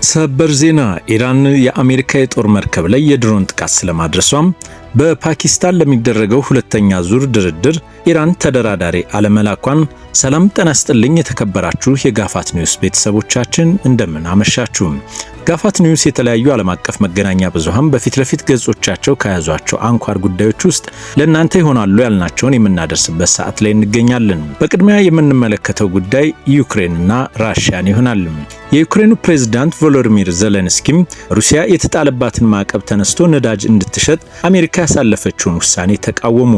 ሰበር ዜና ኢራን የአሜሪካ የጦር መርከብ ላይ የድሮን ጥቃት ስለማድረሷም በፓኪስታን ለሚደረገው ሁለተኛ ዙር ድርድር ኢራን ተደራዳሪ አለመላኳን። ሰላም ጤና ይስጥልኝ የተከበራችሁ የጋፋት ኒውስ ቤተሰቦቻችን እንደምን አመሻችሁ። ጋፋት ኒውስ የተለያዩ ዓለም አቀፍ መገናኛ ብዙሃን በፊት ለፊት ገጾቻቸው ከያዟቸው አንኳር ጉዳዮች ውስጥ ለእናንተ ይሆናሉ ያልናቸውን የምናደርስበት ሰዓት ላይ እንገኛለን። በቅድሚያ የምንመለከተው ጉዳይ ዩክሬንና ራሽያን ይሆናል። የዩክሬኑ ፕሬዝዳንት ቮሎዲሚር ዜሌንስኪም ሩሲያ የተጣለባትን ማዕቀብ ተነስቶ ነዳጅ እንድትሸጥ አሜሪካ ያሳለፈችውን ውሳኔ ተቃወሙ።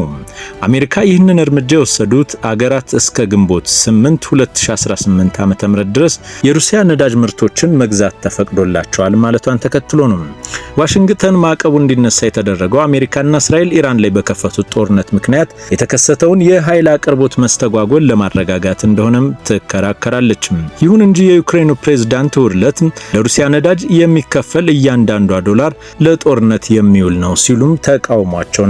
አሜሪካ ይህንን እርምጃ የወሰዱት አገራት እስከ ግንቦት 8 2018 ዓ.ም ድረስ የሩሲያ ነዳጅ ምርቶችን መግዛት ተፈቅዶላቸዋል ማለቷን ተከትሎ ነው። ዋሽንግተን ማዕቀቡ እንዲነሳ የተደረገው አሜሪካና እስራኤል ኢራን ላይ በከፈቱት ጦርነት ምክንያት የተከሰተውን የኃይል አቅርቦት መስተጓጎል ለማረጋጋት እንደሆነም ትከራከራለች። ይሁን እንጂ የዩክሬኑ ፕሬዝዳንት ውርለት ለሩሲያ ነዳጅ የሚከፈል እያንዳንዷ ዶላር ለጦርነት የሚውል ነው ሲሉም ተቃውሟቸውን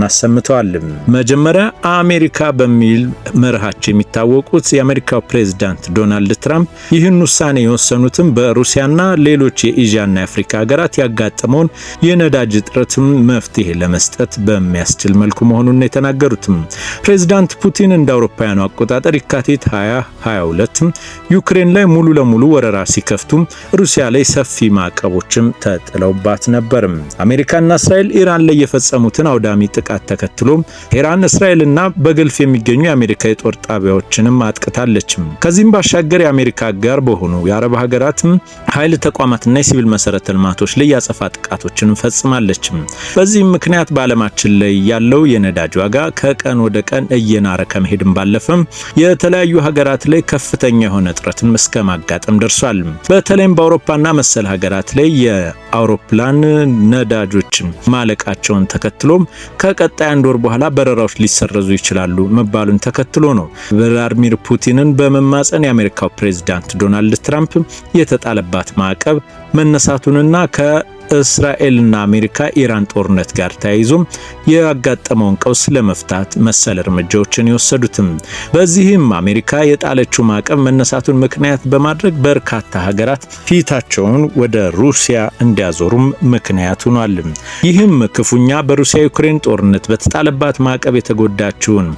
አሰምተዋል። መጀመሪያ አሜሪካ በሚል መርሃቸው የሚታወቁት የአሜሪካው ፕሬዝዳንት ዶናልድ ትራምፕ ይህን ውሳኔ የወሰኑትም በሩሲያና ሌሎች የኤዥያና የአፍሪካ ሀገራት ያጋጠመውን የነዳጅ እጥረትም መፍትሄ ለመስጠት በሚያስችል መልኩ መሆኑን የተናገሩትም ፕሬዝዳንት ፑቲን እንደ አውሮፓውያኑ አቆጣጠር የካቲት 2022 ዩክሬን ላይ ሙሉ ለሙሉ ወረራ ሲከፍቱ ሩሲያ ላይ ሰፊ ማዕቀቦችም ተጥለውባት ነበር። አሜሪካና እስራኤል ኢራን ላይ የፈጸሙትን አውዳሚ ጥቃት ተከትሎ ኢራን እስራኤልና በገልፍ የሚገኙ የአሜሪካ የጦር ጣቢያዎችንም አጥቅታለች። ከዚህም ባሻገር የአሜሪካ አጋር በሆኑ የአረብ ሀገራት ኃይል ተቋማትና የሲቪል መሰረተ ልማቶች ላይ ያጸፋ ጥቃቶችን ፈጽማለች። በዚህም ምክንያት በዓለማችን ላይ ያለው የነዳጅ ዋጋ ከቀን ወደ ቀን እየናረ ከመሄድም ባለፈም የተለያዩ ሀገራት ላይ ከፍተኛ የሆነ እጥረትን እስከ ማጋጠም ደርሷል። በተለይም በአውሮፓና መሰል ሀገራት ላይ የአውሮፕላን ነዳጆች ማለቃቸውን ተከትሎም ከቀጣይ አንድ ወር በኋላ በረራዎች ሊሰረዙ ይችላሉ መባሉን ተከትሎ ነው ቭላድሚር ፑቲንን በመማጸን የአሜሪካው ፕሬዝዳንት ዶናልድ ትራምፕ የተጣለባት ማዕቀብ መነሳቱንና ከእስራኤልና አሜሪካ ኢራን ጦርነት ጋር ተያይዞም ያጋጠመውን ቀውስ ለመፍታት መሰል እርምጃዎችን የወሰዱትም። በዚህም አሜሪካ የጣለችው ማዕቀብ መነሳቱን ምክንያት በማድረግ በርካታ ሀገራት ፊታቸውን ወደ ሩሲያ እንዲያዞሩም ምክንያት ሆኗል። ይህም ክፉኛ በሩሲያ ዩክሬን ጦርነት በተጣለባት ማዕቀብ የተጎዳችውን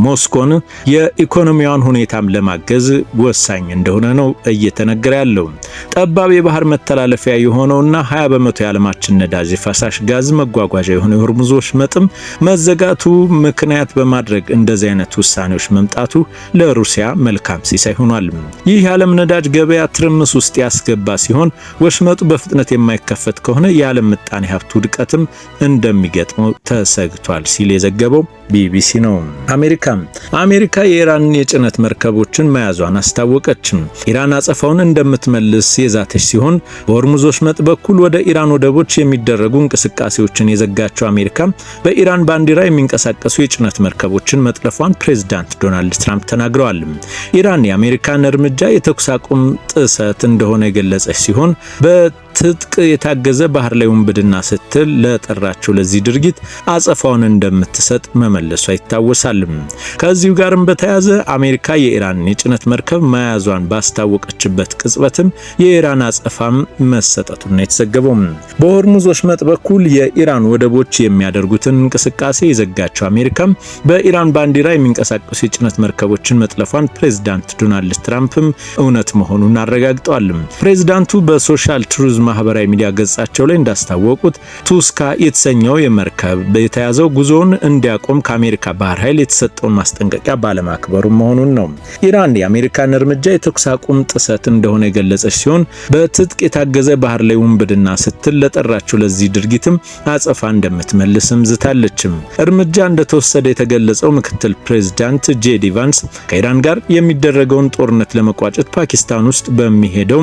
ሞስኮን የኢኮኖሚዋን ሁኔታም ለማገዝ ወሳኝ እንደሆነ ነው እየተነገረ ያለው። ጠባብ የባህር መተላለፊያ የሆነውና 20 በመቶ የዓለማችን ነዳጅ የፈሳሽ ጋዝ መጓጓዣ የሆነው የሆርሙዝ ወሽመጥም መዘጋቱ ምክንያት በማድረግ እንደዚህ አይነት ውሳኔዎች መምጣቱ ለሩሲያ መልካም ሲሳይ ሆኗል። ይህ የዓለም ነዳጅ ገበያ ትርምስ ውስጥ ያስገባ ሲሆን ወሽመጡ በፍጥነት የማይከፈት ከሆነ የዓለም ምጣኔ ሀብት ውድቀትም እንደሚገጥመው ተሰግቷል ሲል የዘገበው ቢቢሲ ነው። አሜሪካ የኢራንን የጭነት መርከቦችን መያዟን አስታወቀች። ኢራን አጸፋውን እንደምትመልስ የዛተች ሲሆን በሆርሙዝ ወሽመጥ በኩል ወደ ኢራን ወደቦች የሚደረጉ እንቅስቃሴዎችን የዘጋቸው አሜሪካ በኢራን ባንዲራ የሚንቀሳቀሱ የጭነት መርከቦችን መጥለፏን ፕሬዝዳንት ዶናልድ ትራምፕ ተናግረዋል። ኢራን የአሜሪካን እርምጃ የተኩስ አቁም ጥሰት እንደሆነ የገለጸች ሲሆን በትጥቅ የታገዘ ባህር ላይ ውንብድና ስትል ለጠራቸው ለዚህ ድርጊት አጸፋውን እንደምትሰጥ መመለሷ ይታወሳል። ከዚሁ ጋርም በተያያዘ አሜሪካ የኢራን የጭነት መርከብ መያዟን ባስታወቀችበት ቅጽበትም የኢራን አጸፋም መሰጠቱን ነው የተዘገበው። በሆርሙዝ ወሽመጥ በኩል የኢራን ወደቦች የሚያደርጉትን እንቅስቃሴ የዘጋቸው አሜሪካ በኢራን ባንዲራ የሚንቀሳቀሱ የጭነት መርከቦችን መጥለፏን ፕሬዝዳንት ዶናልድ ትራምፕም እውነት መሆኑን አረጋግጠዋል። ፕሬዝዳንቱ በሶሻል ትሩዝ ማህበራዊ ሚዲያ ገጻቸው ላይ እንዳስታወቁት ቱስካ የተሰኘው የመርከብ የተያዘው ጉዞውን እንዲያቆም ከአሜሪካ ባህር ኃይል የተሰጠውን ማስጠንቀቂያ ባለማክበሩ መሆኑን ነው። ኢራን የአሜሪካን እርምጃ የተኩስ አቁም ጥሰት እንደሆነ የገለጸች ሲሆን በትጥቅ የታገዘ ባህር ላይ ውንብድና ስትል ለጠራቸው ለዚህ ድርጊትም አጸፋ እንደምትመልስም ዝታለችም። እርምጃ እንደተወሰደ የተገለጸው ምክትል ፕሬዝዳንት ጄዲ ቫንስ ከኢራን ጋር የሚደረገውን ጦርነት ለመቋጨት ፓኪስታን ውስጥ በሚሄደው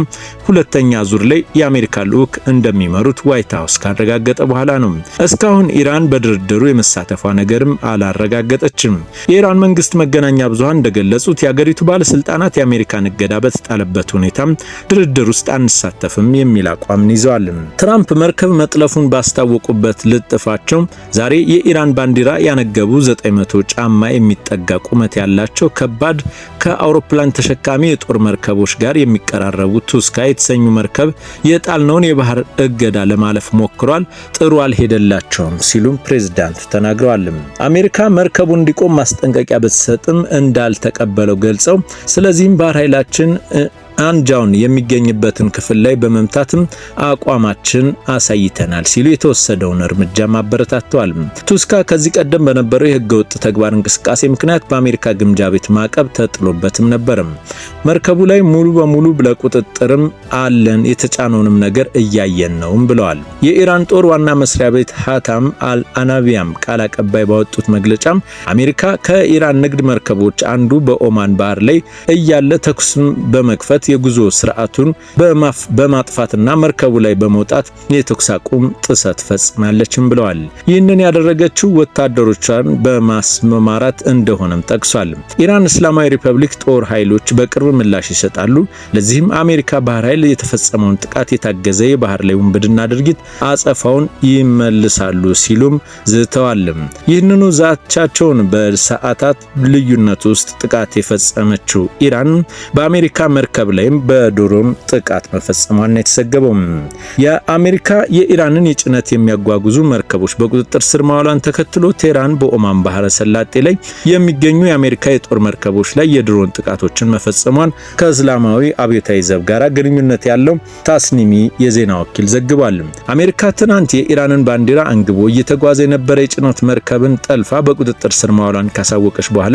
ሁለተኛ ዙር ላይ የአሜሪካ የአሜሪካ ልዑክ እንደሚመሩት ዋይት ሃውስ ካረጋገጠ በኋላ ነው። እስካሁን ኢራን በድርድሩ የመሳተፏ ነገርም አላረጋገጠችም። የኢራን መንግስት መገናኛ ብዙሃን እንደገለጹት የአገሪቱ ባለስልጣናት የአሜሪካን እገዳ በተጣለበት ሁኔታም ድርድር ውስጥ አንሳተፍም የሚል አቋምን ይዘዋል። ትራምፕ መርከብ መጥለፉን ባስታወቁበት ልጥፋቸው ዛሬ የኢራን ባንዲራ ያነገቡ 900 ጫማ የሚጠጋ ቁመት ያላቸው ከባድ ከአውሮፕላን ተሸካሚ የጦር መርከቦች ጋር የሚቀራረቡ ቱስካ የተሰኙ መርከብ የጣልነውን የባህር እገዳ ለማለፍ ሞክሯል፣ ጥሩ አልሄደላቸውም ሲሉም ፕሬዝዳንት ተናግረዋል። አሜሪካ መርከቡ እንዲቆም ማስጠንቀቂያ ብትሰጥም እንዳልተቀበለው ገልጸው ስለዚህም ባህር ኃይላችን አንጃውን የሚገኝበትን ክፍል ላይ በመምታትም አቋማችን አሳይተናል ሲሉ የተወሰደውን እርምጃ ማበረታተዋል። ቱስካ ከዚህ ቀደም በነበረው የህገወጥ ተግባር እንቅስቃሴ ምክንያት በአሜሪካ ግምጃ ቤት ማዕቀብ ተጥሎበትም ነበር። መርከቡ ላይ ሙሉ በሙሉ ለቁጥጥርም አለን፣ የተጫነውንም ነገር እያየን ነውም ብለዋል። የኢራን ጦር ዋና መስሪያ ቤት ሀታም አልአናቢያም ቃል አቀባይ ባወጡት መግለጫም አሜሪካ ከኢራን ንግድ መርከቦች አንዱ በኦማን ባህር ላይ እያለ ተኩስም በመክፈት የጉዞ ስርዓቱን በማጥፋትና መርከቡ ላይ በመውጣት የተኩስ አቁም ጥሰት ፈጽማለችም ብለዋል። ይህንን ያደረገችው ወታደሮቿን በማስመማራት እንደሆነም ጠቅሷል። ኢራን እስላማዊ ሪፐብሊክ ጦር ኃይሎች በቅርብ ምላሽ ይሰጣሉ፣ ለዚህም አሜሪካ ባህር ኃይል የተፈጸመውን ጥቃት የታገዘ የባህር ላይ ውንብድና ድርጊት አጸፋውን ይመልሳሉ ሲሉም ዝተዋል። ይህንኑ ዛቻቸውን በሰዓታት ልዩነት ውስጥ ጥቃት የፈጸመችው ኢራን በአሜሪካ መርከብ ላይም በድሮን ጥቃት መፈጸሟን የተዘገበው። የአሜሪካ የኢራንን የጭነት የሚያጓጉዙ መርከቦች በቁጥጥር ስር ማዋሏን ተከትሎ ቴህራን በኦማን ባህረ ሰላጤ ላይ የሚገኙ የአሜሪካ የጦር መርከቦች ላይ የድሮን ጥቃቶችን መፈጸሟን ከእስላማዊ አብዮታዊ ዘብ ጋር ግንኙነት ያለው ታስኒሚ የዜና ወኪል ዘግቧል። አሜሪካ ትናንት የኢራንን ባንዲራ አንግቦ እየተጓዘ የነበረ የጭነት መርከብን ጠልፋ በቁጥጥር ስር ማዋሏን ካሳወቀች በኋላ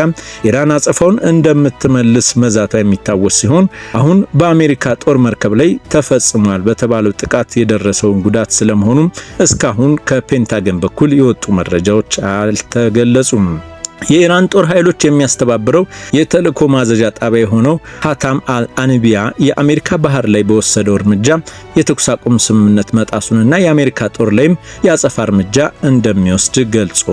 ኢራን አጸፋውን እንደምትመልስ መዛቷ የሚታወስ ሲሆን አሁን በአሜሪካ ጦር መርከብ ላይ ተፈጽሟል በተባለው ጥቃት የደረሰውን ጉዳት ስለመሆኑ እስካሁን ከፔንታገን በኩል የወጡ መረጃዎች አልተገለጹም። የኢራን ጦር ኃይሎች የሚያስተባብረው የተልእኮ ማዘዣ ጣቢያ የሆነው ሀታም አልአንቢያ የአሜሪካ ባህር ላይ በወሰደው እርምጃ የተኩስ አቁም ስምምነት መጣሱንና የአሜሪካ ጦር ላይም የአጸፋ እርምጃ እንደሚወስድ ገልጾ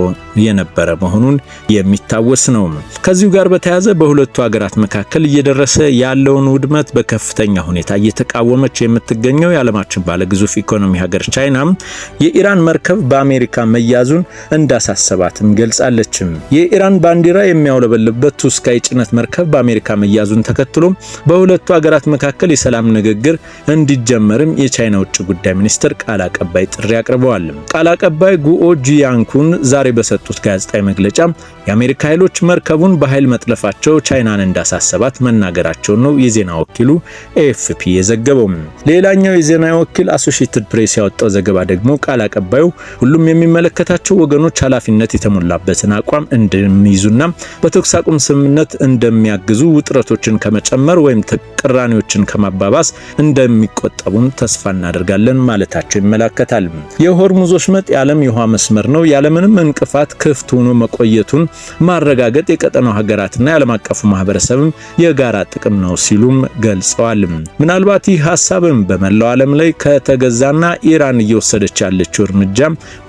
የነበረ መሆኑን የሚታወስ ነው። ከዚሁ ጋር በተያያዘ በሁለቱ ሀገራት መካከል እየደረሰ ያለውን ውድመት በከፍተኛ ሁኔታ እየተቃወመች የምትገኘው የዓለማችን ባለግዙፍ ኢኮኖሚ ሀገር ቻይና የኢራን መርከብ በአሜሪካ መያዙን እንዳሳሰባትም ገልጻለች። የኢራን ባንዲራ የሚያውለበልበት ቱስካ የጭነት መርከብ በአሜሪካ መያዙን ተከትሎ በሁለቱ ሀገራት መካከል የሰላም ንግግር እንዲጀመርም የቻይና ውጭ ጉዳይ ሚኒስትር ቃል አቀባይ ጥሪ አቅርበዋል። ቃል አቀባይ ጉኦ ጂያንኩን ዛሬ በሰጡት ጋዜጣዊ መግለጫ የአሜሪካ ኃይሎች መርከቡን በኃይል መጥለፋቸው ቻይናን እንዳሳሰባት መናገራቸውን ነው የዜና ወኪሉ ኤኤፍፒ የዘገበው። ሌላኛው የዜና ወኪል አሶሺየትድ ፕሬስ ያወጣው ዘገባ ደግሞ ቃል አቀባዩ ሁሉም የሚመለከታቸው ወገኖች ኃላፊነት የተሞላበትን አቋም እንደሚይዙና በተኩስ አቁም ስምምነት እንደሚያግዙ ውጥረቶችን ከመጨመር ወይም ቅራኔዎችን ከማባባስ እንደሚቆጠቡም ተስፋ እናደርጋለን ማለታቸው ይመለከታል። የሆርሙዝ ወሽመጥ የዓለም የውሃ መስመር ነው፣ ያለምንም እንቅፋት ክፍት ሆኖ መቆየቱን ማረጋገጥ የቀጠናው ሀገራትና የዓለም አቀፉ ማህበረሰብም የጋራ ጥቅም ነው ሲሉም ገልጸዋል። ምናልባት ይህ ሀሳብም በመላው ዓለም ላይ ከተገዛና ኢራን እየወሰደች ያለችው እርምጃ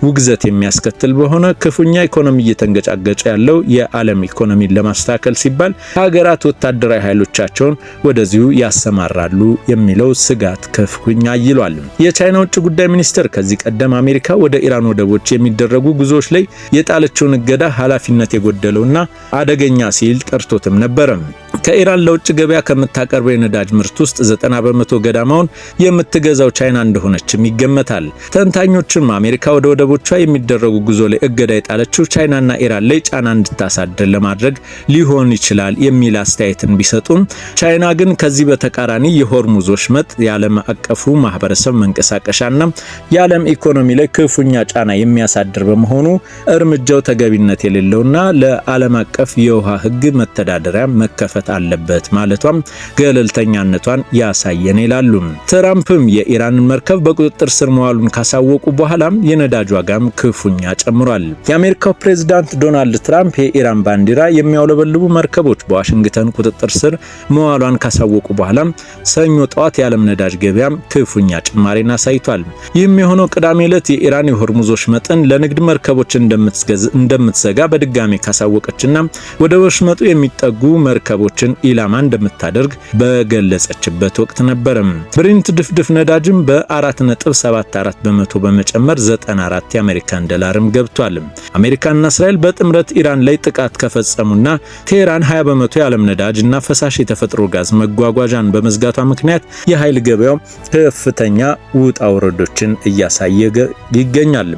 ውግዘት የሚያስከትል በሆነ ክፉኛ ኢኮኖሚ እየተንገጫገጨ ያለው የዓለም ኢኮኖሚን ለማስተካከል ሲባል ሀገራት ወታደራዊ ኃይሎቻቸውን ወደዚሁ ያሰማራሉ የሚለው ስጋት ከፍተኛ ይሏል። የቻይና ውጭ ጉዳይ ሚኒስትር ከዚህ ቀደም አሜሪካ ወደ ኢራን ወደቦች የሚደረጉ ጉዞዎች ላይ የጣለችውን እገዳ ኃላፊነት የጎደለውና አደገኛ ሲል ጠርቶትም ነበር። ከኢራን ለውጭ ገበያ ከምታቀርበው የነዳጅ ምርት ውስጥ 90% ገዳማውን የምትገዛው ቻይና እንደሆነችም ይገመታል። ተንታኞችም አሜሪካ ወደ ወደቦቿ የሚደረጉ ጉዞ ላይ እገዳ የጣለችው ቻይናና ኢራን ላይ ጫና እንድታሳድር ለማድረግ ሊሆን ይችላል የሚል አስተያየትን ቢሰጡም ቻይና ግን ከዚህ በተቃራኒ የሆርሙዝ ወሽመጥ የዓለም አቀፉ ማህበረሰብ መንቀሳቀሻና የዓለም ኢኮኖሚ ላይ ክፉኛ ጫና የሚያሳድር በመሆኑ እርምጃው ተገቢነት የሌለውና ለዓለም አቀፍ የውሃ ሕግ መተዳደሪያ መከፈት መከፈት አለበት ማለቷም ገለልተኛነቷን ያሳየን ይላሉ። ትራምፕም የኢራንን መርከብ በቁጥጥር ስር መዋሉን ካሳወቁ በኋላም የነዳጅ ዋጋም ክፉኛ ጨምሯል። የአሜሪካው ፕሬዝዳንት ዶናልድ ትራምፕ የኢራን ባንዲራ የሚያውለበልቡ መርከቦች በዋሽንግተን ቁጥጥር ስር መዋሏን ካሳወቁ በኋላ ሰኞ ጠዋት የዓለም ነዳጅ ገበያ ክፉኛ ጭማሪን አሳይቷል። ይህም የሆነው ቅዳሜ ዕለት የኢራን የሆርሙዞች መጠን ለንግድ መርከቦች እንደምትዘጋ በድጋሚ ካሳወቀችና ወደ ወሽመጡ የሚጠጉ መርከቦችን ኢላማ እንደምታደርግ በገለጸችበት ወቅት ነበር። ብሬንት ድፍድፍ ነዳጅም በ4.74 በመቶ በመጨመር 94 የአሜሪካን ዶላርም ገብቷል። አሜሪካና እስራኤል በጥምረት ኢራን ላይ ጥቃት ከፈጸሙና ቴህራን 20 በመቶ የዓለም ነዳጅ እና ፈሳሽ የተፈጥሮ ጋዝ መጓጓዣን በመዝጋቷ ምክንያት የኃይል ገበያው ከፍተኛ ውጣ ውረዶችን እያሳየ ይገኛል።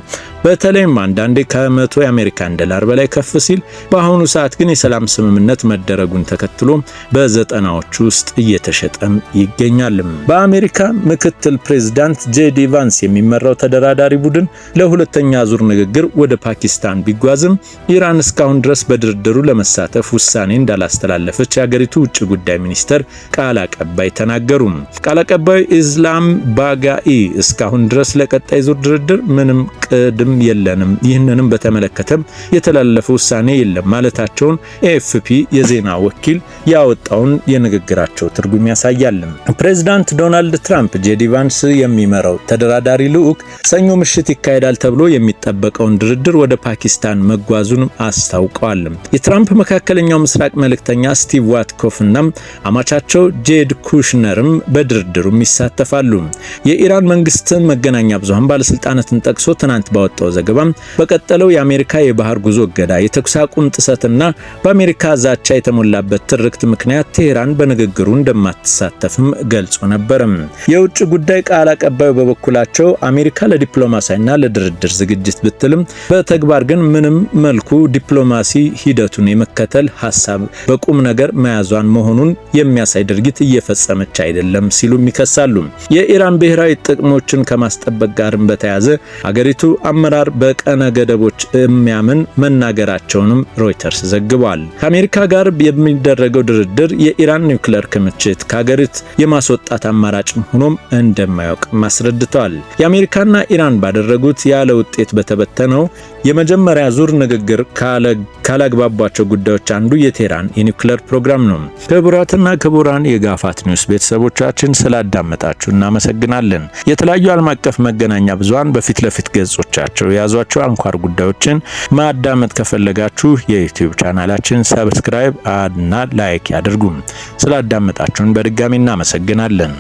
በተለይም አንዳንዴ ከ100 የአሜሪካን ዶላር በላይ ከፍ ሲል፣ በአሁኑ ሰዓት ግን የሰላም ስምምነት መደረጉን ተከትሎ በዘጠናዎቹ ውስጥ እየተሸጠም ይገኛል። በአሜሪካ ምክትል ፕሬዝዳንት ጄዲ ቫንስ የሚመራው ተደራዳሪ ቡድን ለሁለተኛ ዙር ንግግር ወደ ፓኪስታን ቢጓዝም ኢራን እስካሁን ድረስ በድርድሩ ለመሳተፍ ውሳኔ እንዳላስተላለፈች የሀገሪቱ ውጭ ጉዳይ ሚኒስተር ቃል አቀባይ ተናገሩ። ቃል አቀባዩ ኢስላም ባጋኢ እስካሁን ድረስ ለቀጣይ ዙር ድርድር ምንም ቅድም የለንም፣ ይህንንም በተመለከተም የተላለፈ ውሳኔ የለም ማለታቸውን ኤኤፍፒ የዜና ወኪል ያወጣውን የንግግራቸው ትርጉም ያሳያል። ፕሬዝዳንት ዶናልድ ትራምፕ ጄዲ ቫንስ የሚመራው ተደራዳሪ ልዑክ ሰኞ ምሽት ይካሄዳል ተብሎ የሚጠበቀውን ድርድር ወደ ፓኪስታን መጓዙን አስታውቀዋል። የትራምፕ መካከለኛው ምስራቅ መልእክተኛ ስቲቭ ዋትኮፍና አማቻቸው ጄድ ኩሽነርም በድርድሩም ይሳተፋሉ። የኢራን መንግስት መገናኛ ብዙሃን ባለስልጣናትን ጠቅሶ ትናንት ባወጣው ዘገባ በቀጠለው የአሜሪካ የባህር ጉዞ እገዳ፣ የተኩስ አቁም ጥሰትና በአሜሪካ ዛቻ የተሞላበት ትርክት ምክንያት ቴህራን በንግግሩ እንደማትሳተፍም ገልጾ ነበር። የውጭ ጉዳይ ቃል አቀባዩ በበኩላቸው አሜሪካ ለዲፕሎማሲያና ለድርድር ዝግጅት ብትልም በተግባር ግን ምንም መልኩ ዲፕሎማሲ ሂደቱን የመከተል ሐሳብ በቁም ነገር መያዟን መሆኑን የሚያሳይ ድርጊት እየፈጸመች አይደለም ሲሉም ይከሳሉ። የኢራን ብሔራዊ ጥቅሞችን ከማስጠበቅ ጋርም በተያያዘ አገሪቱ አመራር በቀነ ገደቦች የሚያምን መናገራቸውንም ሮይተርስ ዘግቧል። ከአሜሪካ ጋር የሚደረገው ድርድር የኢራን ኒውክሌር ክምችት ከሀገሪቱ የማስወጣት አማራጭ ሆኖም እንደማያውቅ አስረድተዋል። የአሜሪካና ኢራን ባደረጉት ያለ ውጤት በተበተነው የመጀመሪያ ዙር ንግግር ካላግባቧቸው ጉዳዮች አንዱ የቴህራን የኒውክሌር ፕሮግራም ነው። ክቡራትና ክቡራን የጋፋት ኒውስ ቤተሰቦቻችን ስላዳመጣችሁ እናመሰግናለን። የተለያዩ ዓለም አቀፍ መገናኛ ብዙሃን በፊት ለፊት ገጾቻቸው የያዟቸው አንኳር ጉዳዮችን ማዳመጥ ከፈለጋችሁ የዩቲዩብ ቻናላችን ሰብስክራይብ እና ላይክ ያድርጉ። ስላዳመጣችሁን በድጋሚ እናመሰግናለን።